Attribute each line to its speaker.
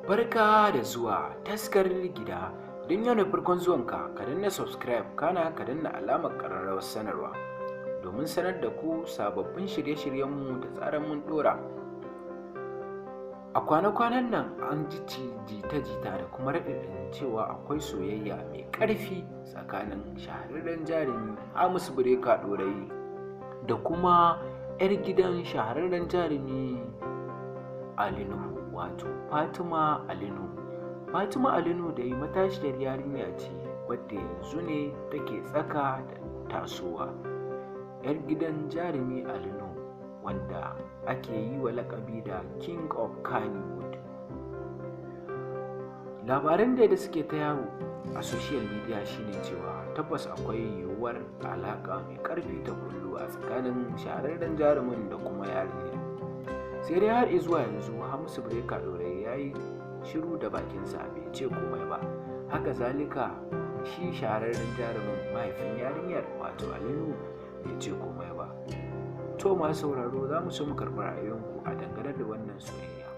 Speaker 1: Barka da zuwa taskar gida. Don yau ne farkon zuwanka, ka danna subscribe kana ka danna alamar ƙararrawar sanarwa domin sanar da ku sababbin shirye-shiryenmu da tsarin mun ɗora. A kwana-kwanan nan an ji jita-jita da kuma raɗaɗin cewa akwai soyayya mai ƙarfi tsakanin shahararren jarumi Hamisu ɗorayi da kuma 'yar gidan shahararren jarumi nuhu, wato Fatima nuhu. Fatima nuhu da yi matashiyar yarinya ce wadda yanzu ne take tsaka da tasowa, 'yar gidan jarumi nuhu wanda ake yi wa lakabi da King of Kannywood. Labaran da suke ta yawo a social media shine cewa tabbas akwai yiwuwar alaƙa mai ƙarfi ta kullu a tsakanin shahararren jarumin da kuma yarinya. Sai dai har zuwa yanzu Hamisu ɗorayi ya yi shiru da bakinsa bai ce komai ba. Haka zalika shi shahararren jarumin mahaifin yarinyar wato nuhu bai ce komai ba. To masu sauraro, za mu so mu karɓi ra'ayoyinku a dangane da wannan soyayya.